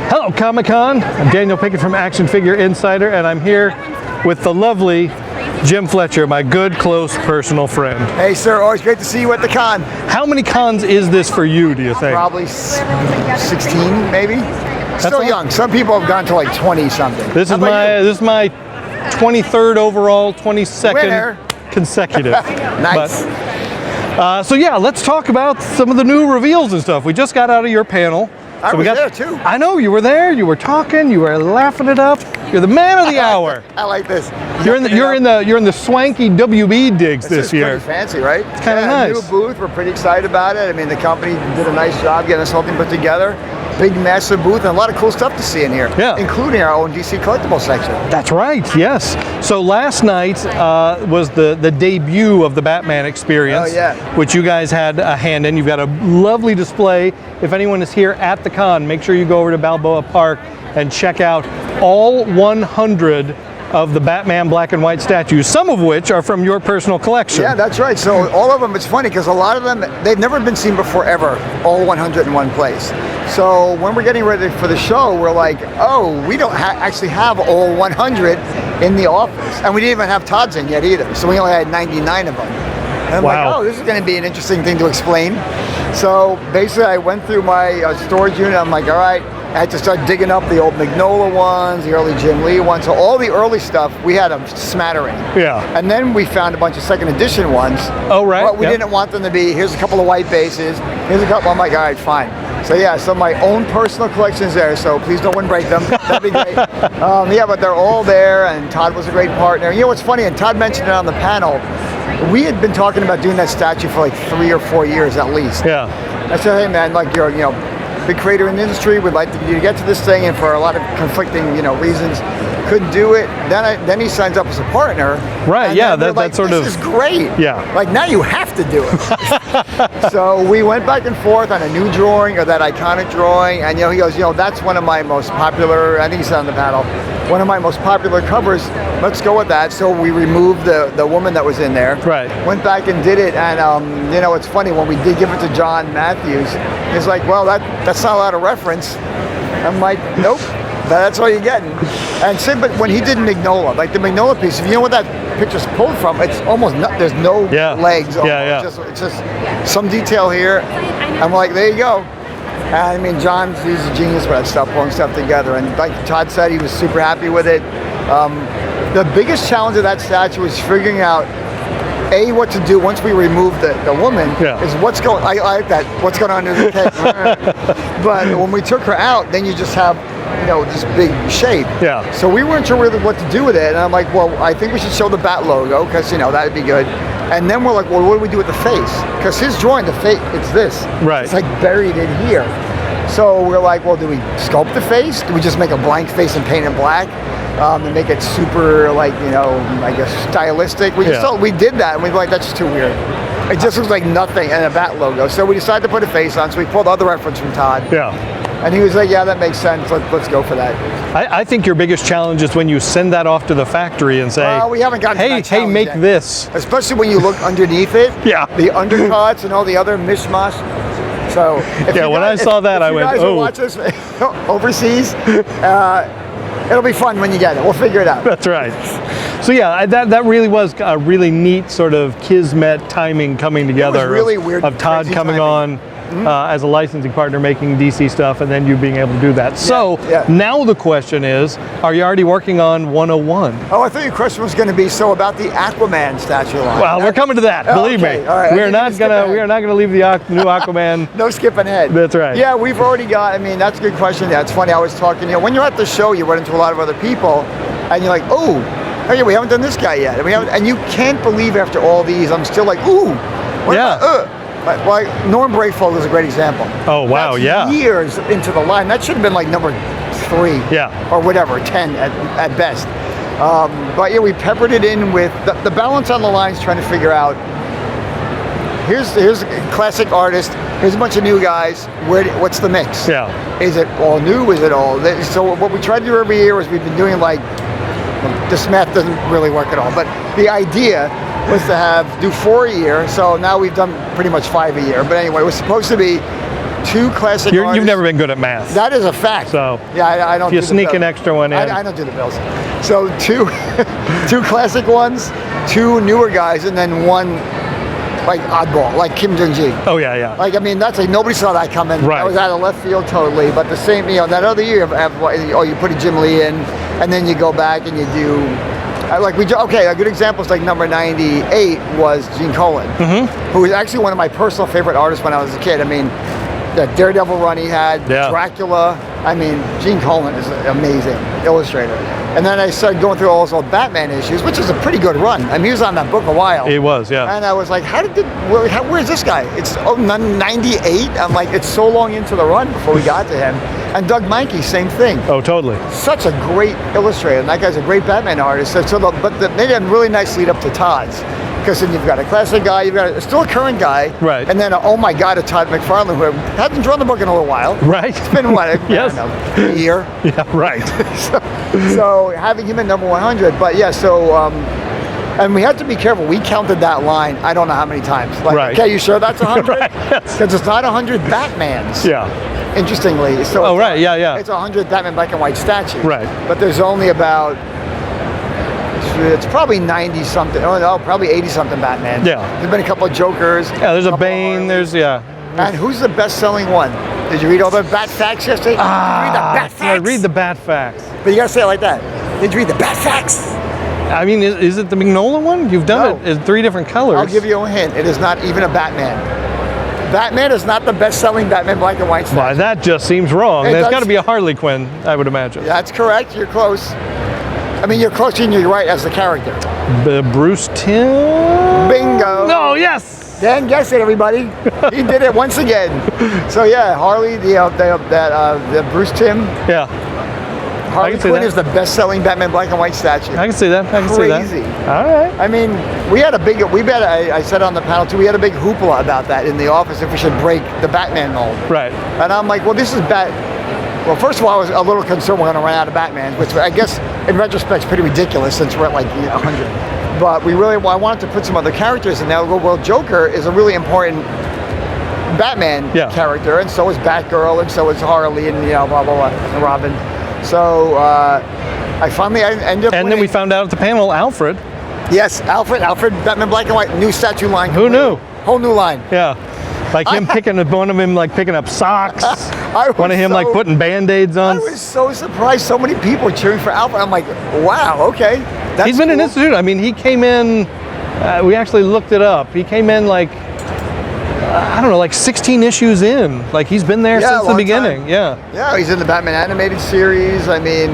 Hello, Comic-Con. I'm Daniel Pickett from Action Figure Insider, and I'm here with the lovely Jim Fletcher, my good, close, personal friend. Hey, sir. Always great to see you at the con. How many cons is this for you, do you think? Probably 16, maybe. Still young. Some people have gone to like 20-something. This is my 23rd overall, 22nd Winner. consecutive. Nice. So yeah, let's talk about some of the new reveals and stuff. We just got out of your panel. I was there too. I know, you were there, you were talking, you were laughing it up. You're the man of the hour. I like this. You're in the swanky WB digs this year. Pretty fancy, right? It's kind of nice. New booth. We're pretty excited about it. I mean, the company did a nice job getting this whole thing put together. Big, massive booth, and a lot of cool stuff to see in here. Yeah. Including our own DC Collectibles section. That's right, yes. So last night was the debut of the Batman experience, which you guys had a hand in. You've got a lovely display. If anyone is here at the con, make sure you go over to Balboa Park and check out all 100 of the Batman black and white statues, some of which are from your personal collection. Yeah, that's right. So all of them, it's funny because a lot of them, they've never been seen before ever, all 100 in one place. So when we're getting ready for the show, we're like, oh, we don't actually have all 100 in the office. And we didn't even have Todd's in yet either. So we only had 99 of them. And I'm like, oh, this is going to be an interesting thing to explain. So basically I went through my storage unit. I'm like, all right, I had to start digging up the old Mignola ones, the early Jim Lee ones. So all the early stuff, we had a smattering. Yeah. And then we found a bunch of second edition ones. Oh, right. But we didn't want them to be, here's a couple of white bases, here's a couple. I'm like, all right, fine. So yeah, so my own personal collection's there, so please no one break them. That'd be great. Yeah, but they're all there, and Todd was a great partner. You know what's funny, and Todd mentioned it on the panel, we had been talking about doing that statue for like 3 or 4 years at least. Yeah. I said, hey man, like you're, big creator in the industry, we'd like you to get to this thing, and for a lot of conflicting, reasons, couldn't do it. Then he signs up as a partner. Right. Yeah. That's sort of. This is great. Yeah. Like now you have to do it. So we went back and forth on a new drawing or that iconic drawing, and he goes, that's one of my most popular. I think he said on the panel, one of my most popular covers. Let's go with that. So we removed the woman that was in there. Right. Went back and did it, and it's funny when we did give it to John Matthews. He's like, well, that's not a lot of reference. I'm like, nope. That's all you're getting. And but when he did Mignola, like the Mignola piece, if you know what that picture's pulled from, it's almost not, there's no legs. Almost. Yeah. It's just some detail here. I'm like, there you go. And I mean, he's a genius with that stuff, pulling stuff together. And like Todd said, he was super happy with it. The biggest challenge of that statue was figuring out what to do once we remove the woman is what's going. I like that. What's going on under the cake? But when we took her out, then you just have this big shape. Yeah. So we weren't sure really what to do with it, and I'm like, well, I think we should show the bat logo because that'd be good. And then we're like, well, what do we do with the face? Because his drawing, the face, it's this. Right. It's like buried in here. So we're like, well, do we sculpt the face? Do we just make a blank face and paint it black? And make it super, like, I guess stylistic. We did that, and we were like, that's just too weird. It just looks like nothing and a bat logo. So we decided to put a face on. So we pulled other reference from Todd. Yeah. And he was like, yeah, that makes sense. Let's go for that. I think your biggest challenge is when you send that off to the factory and say, we haven't gotten to that challenge make yet. this. Especially when you look underneath it. Yeah. The undercuts and all the other mishmash. So when I saw that, I went, oh. Watch this overseas. It'll be fun when you get it. We'll figure it out. That's right. So yeah, that really was a really neat sort of kismet timing coming together. It was really weird. Of Todd coming on as a licensing partner making DC stuff, and then you being able to do that. So now the question is, are you already working on 101? Oh, I thought your question was going to be about the Aquaman statue line. Well, we're coming to that. Believe me. All right. We are not gonna leave the new Aquaman. No skipping ahead. That's right. Yeah, we've already got. I mean, that's a good question. Yeah, it's funny. I was talking. When you're at the show, you run into a lot of other people, and you're like, oh yeah, we haven't done this guy yet. And you can't believe after all these, I'm still like, ooh. Like Norm Brayfold is a great example. Oh wow, That's years into the line. That should have been like number 3, or whatever, 10 at best. But yeah, we peppered it in with the balance on the lines, trying to figure out. Here's a classic artist. Here's a bunch of new guys. What's the mix? Yeah. Is it all new? Is it all? So what we try to do every year is we've been doing like. This math doesn't really work at all, but the idea was to do 4 a year. So now we've done pretty much 5 a year. But anyway, it was supposed to be 2 classic You've artists. never been good at math. That is a fact. So yeah, I don't. If you do sneak an extra one in. I don't do the bills. So 2 classic ones, 2 newer guys, and then 1 like oddball, like Kim Jong-ji. Oh yeah, yeah. Like, I mean, that's like, nobody saw that coming. Right. I was out of left field totally, but the same, you know, that other year, you put a Jim Lee in, and then you go back and you do, okay, a good example is like number 98 was Gene Colan, who was actually one of my personal favorite artists when I was a kid. I mean, that Daredevil run he had, Dracula. I mean, Gene Colan is an amazing illustrator. And then I started going through all those old Batman issues, which is a pretty good run. I mean, he was on that book a while. He was, yeah. And I was like, where's this guy? It's 98? I'm like, it's so long into the run before we got to him. And Doug Mahnke, same thing. Oh, totally. Such a great illustrator. And that guy's a great Batman artist. They did a really nice lead up to Todd's. Because then you've got a classic guy, you've got still a current guy, right? And then oh my God, a Todd McFarlane who hasn't drawn the book in a little while, right? It's been what, yes. I don't know, a year, yeah, right. so having him at number 100, but yeah, so and we had to be careful. We counted that line, I don't know how many times. Like, right. Okay, you sure that's 100? Right. Yes. Because it's not 100 Batmans. Yeah. Interestingly, so oh right, yeah. It's 100 Batman black and white statues. Right. But there's only about. It's probably 90 something. Oh no, probably 80 something Batman. Yeah. There's been a couple of Jokers. Yeah, there's a Bane. There's And who's the best-selling one? Did you read all the Bat Facts yesterday? Did you read the Bat Facts? I read the Bat Facts. But you gotta say it like that. Did you read the Bat Facts? I mean, is it the Mignola one? You've done it in 3 different colors. I'll give you a hint. It is not even a Batman. Batman is not the best-selling Batman black and white statue. Why, that just seems wrong. There's got to be a Harley Quinn, I would imagine. That's correct. You're close. I mean, you're close and you're right as the character. Bruce Timm? Bingo. No, yes. Dan guessed it, everybody. He did it once again. So yeah, Harley, the Bruce Timm. Yeah. Harley Quinn is the best-selling Batman black and white statue. I can see that. I can see that. Crazy. All right. I mean, I said on the panel too, we had a big hoopla about that in the office if we should break the Batman mold. Right. And I'm like, well, this is Well, first of all, I was a little concerned we're going to run out of Batman, which I guess in retrospect is pretty ridiculous since we're at like 100. But I wanted to put some other characters in there. Well, Joker is a really important Batman character, and so is Batgirl, and so is Harley, and blah blah blah, and Robin. So I ended up. And then we found out at the panel, Alfred. Yes, Alfred, Batman Black and White, new statue line. Who knew? Whole new line. Yeah. Like him picking up socks. One of him like putting Band-Aids on. I was so surprised. So many people cheering for Alfred. I'm like, wow, okay. He's been an institute. I mean, he came in. We actually looked it up. He came in like I don't know, like 16 issues in. Like he's been there since the beginning. Time. Yeah. Yeah, he's in the Batman animated series. I mean,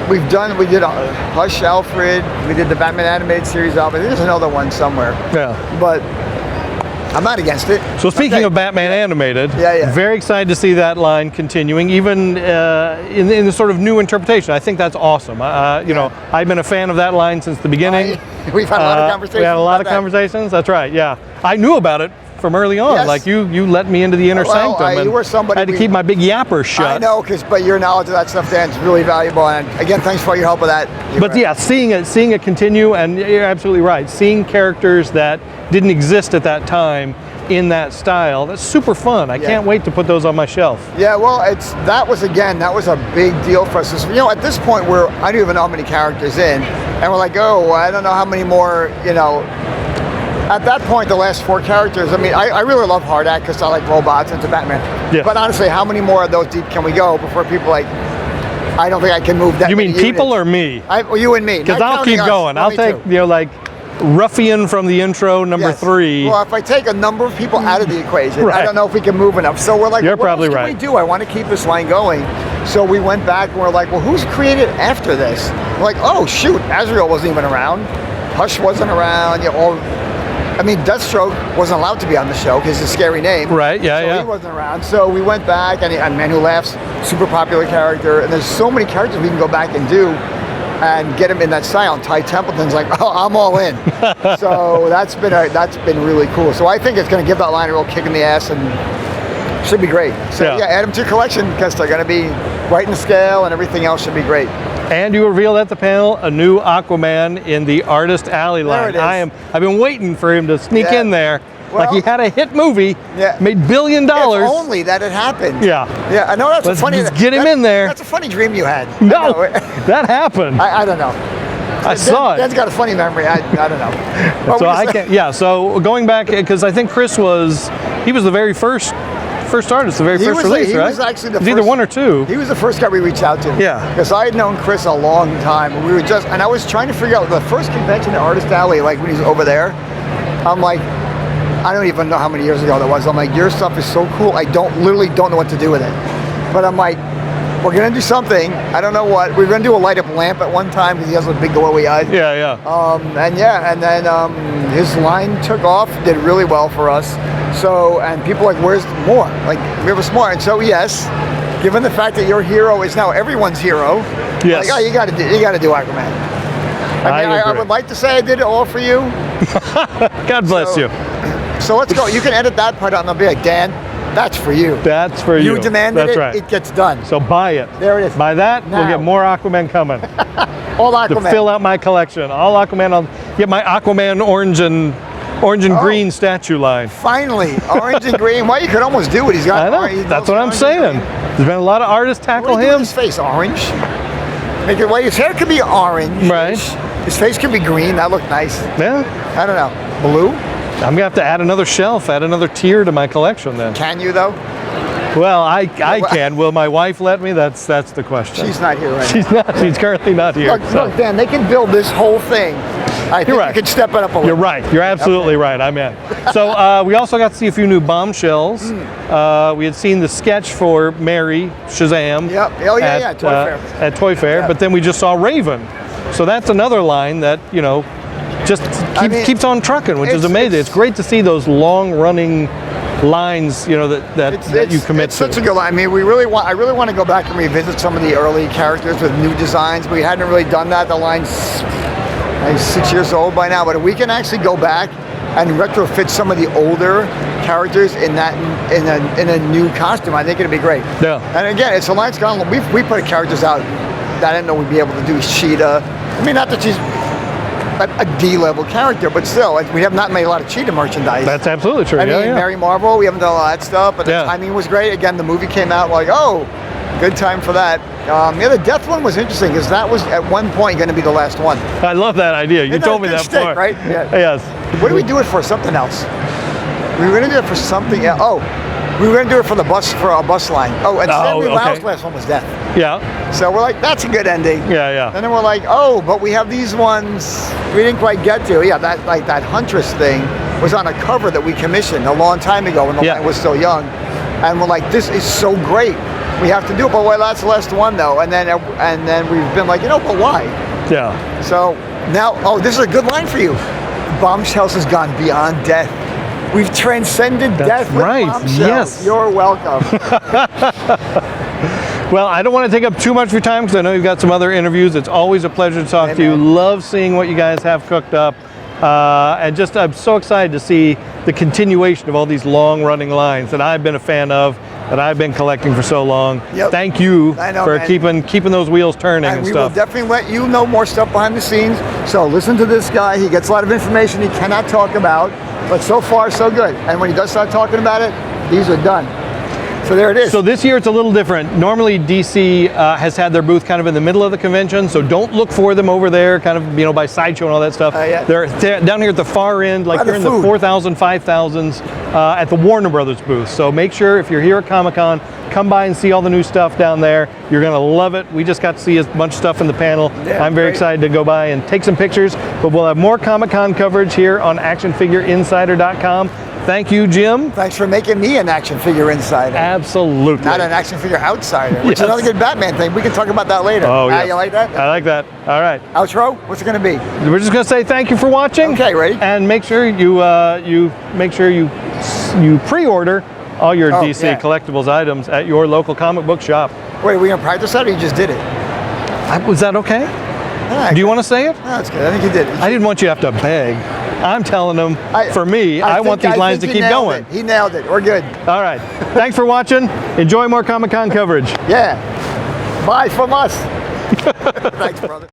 we did Hush Alfred. We did the Batman animated series Alfred. There's another one somewhere. Yeah. But I'm not against it. So speaking of Batman animated, very excited to see that line continuing, even in the sort of new interpretation. I think that's awesome. I've been a fan of that line since the beginning. We've had a lot of conversations. We had a lot of conversations. That's right. Yeah, I knew about it from early on. Yes. Like you let me into the inner sanctum. You were somebody. I had to keep my big yapper shut. I know, but your knowledge of that stuff, Dan, is really valuable. And again, thanks for all your help with that. Seeing it continue, and you're absolutely right. Seeing characters that didn't exist at that time in that style, that's super fun. I can't wait to put those on my shelf. Yeah, well, that was a big deal for us. At this point, I don't even know how many characters in, and we're like, oh, I don't know how many more. At that point, the last 4 characters. I mean, I really love Hardak because I like robots and it's a Batman. Yeah. But honestly, how many more of those deep can we go before people I don't think I can move that. You mean people or me? You and me. Because I'll keep going. I'll take Ruffian from the intro, number 3. Well, if I take a number of people out of the equation, I don't know if we can move enough. So we're like, you're probably right. What can we do? I want to keep this line going. So we went back and we're like, well, who's created after this? We're like, oh shoot, Azrael wasn't even around. Hush wasn't around. Deathstroke wasn't allowed to be on the show because it's a scary name. Right, So he wasn't around. So we went back, and Man Who Laughs, super popular character. And there's so many characters we can go back and do and get him in that style. And Ty Templeton's like, oh, I'm all in. So that's been really cool. So I think it's going to give that line a real kick in the ass and should be great. So add them to your collection because they're going to be right in scale and everything else should be great. And you revealed at the panel a new Aquaman in the Artist Alley line. There it is. I've been waiting for him to sneak in there. Like he had a hit movie, Yeah. made $1 billion. If only that had happened. Yeah. Yeah, I know that's Let's a funny. just get him in there. That's a funny dream you had. No, that happened. I don't know. I saw it. Dan's got a funny memory. I don't know. What So were you I saying? can't. Yeah. So going back, because I think Chris was the very first artist, the very first release, right? He was actually the It was either one or two. He was the first guy we reached out to. Yeah. Because I had known Chris a long time. And we were just, and I was trying to figure out the first convention at Artist Alley, like when he was over there. I'm like, I don't even know how many years ago that was. I'm like, your stuff is so cool. I literally don't know what to do with it. But I'm like, we're gonna do something. I don't know what. We're gonna do a light up lamp at one time because he has a big glowy eye. Yeah, yeah. And then his line took off, did really well for us. So, and people are like, where's more? Like, we have a smart. And so, yes, given the fact that your hero is now everyone's hero, Yes. like, oh, you got to do Aquaman. I would like to say I did it all for you. God bless you. So let's go. You can edit that part out and I'll be like, Dan, that's for you. That's for you. You demanded That's it, right. it gets done. So buy it. There it is. By that, Now. we'll get more Aquaman coming All to Aquaman. fill out my collection. All Aquaman. I'll get my Aquaman orange and green statue line. Finally, orange and green. Well, you could almost do it. He's got I know. orange. That's what I'm saying. There's been a lot of artists tackle What do you do him. with his face? Orange? Make it, well, his hair could be orange. Right. His face could be green. That looked nice. Yeah. I don't know. Blue? I'm gonna have to add another shelf, add another tier to my collection then. Can you though? Well, I can. Will my wife let me? That's the question. She's not here right She's not. She's currently not here. now. so. Look, Dan, they can build this whole thing. I think You're right. you could step it up a little. You're right. You're absolutely right. I'm in. So we also got to see a few new bombshells. We had seen the sketch for Mary Shazam. Yep. Oh yeah, Toy Fair. At Toy Fair. Yep. But then we just saw Raven. So that's another line that just keeps on trucking, which is amazing. It's great to see those long-running lines, that you commit it's to. such a good line. I mean, I really want to go back and revisit some of the early characters with new designs, but we hadn't really done that. The line's 6 years old by now, but if we can actually go back and retrofit some of the older characters in a new costume, I think it'd be great. Yeah. And again, it's a line's gone. We put characters out that I didn't know we'd be able to do. Cheetah. I mean, not that she's a D-level character, but still, we have not made a lot of Cheetah merchandise. That's absolutely true. I mean, Mary Marvel, we haven't done a lot of that stuff, but the Yeah. timing was great. Again, the movie came out, like, oh, good time for that. The Death one was interesting because that was at one point going to be the last one. I love that idea. You told me that stick, before. right? Yeah. Yes. What do we do it for? Something else. We were going to do it for something else. Oh, we were going to do it for a bus line. Oh, and Stanley Lau's last one was Death. Yeah. So we're like, that's a good ending. Yeah. And then we're like, oh, but we have these ones we didn't quite get to. Yeah, that Huntress thing was on a cover that we commissioned a long time ago when the line was still young. And we're like, this is so great. We have to do it. But well, that's the last one though. And then we've been like, but why? Yeah. So now, this is a good line for you. Bombshells has gone beyond death. We've transcended death with Bombshells. Yes. You're welcome. Well, I don't want to take up too much of your time because I know you've got some other interviews. It's always a pleasure to talk to you. Love seeing what you guys have cooked up. And I'm so excited to see the continuation of all these long-running lines that I've been a fan of, that I've been collecting for so long. Yep. Thank you for man. keeping those wheels turning and we stuff. will definitely let you know more stuff behind the scenes. So listen to this guy. He gets a lot of information he cannot talk about, but so far so good. And when he does start talking about it, these are done. So there it is. So this year it's a little different. Normally DC has had their booth kind of in the middle of the convention, so don't look for them over there, kind of by Sideshow and all that stuff. They're down here at the far end, like you're in the 4,000, 5,000s at the Warner Brothers booth. So make sure if you're here at Comic-Con, come by and see all the new stuff down there. You're gonna love it. We just got to see a bunch of stuff in the panel. Yeah, I'm very excited to go by and take some pictures, but we'll have more Comic-Con coverage here on ActionFigureInsider.com. Thank you, Jim. Thanks for making me an action figure insider. Absolutely. Not an action figure outsider, which is another good Batman thing. We can talk about that later. Oh, yeah. You like that? I like that. All right. Outro? What's it going to be? We're just going to say thank you for watching. Okay, ready? And make sure you pre-order all your DC Collectibles items at your local comic book shop. Wait, are we going to practice that or you just did it? Was that okay? Yeah, Do you want to say it? No, that's good. I think you did. I didn't want you to have to beg. I'm telling them, I want these lines to keep going. He nailed it. We're good. All right. Thanks for watching. Enjoy more Comic-Con coverage. Yeah. Bye from us. Thanks, brother.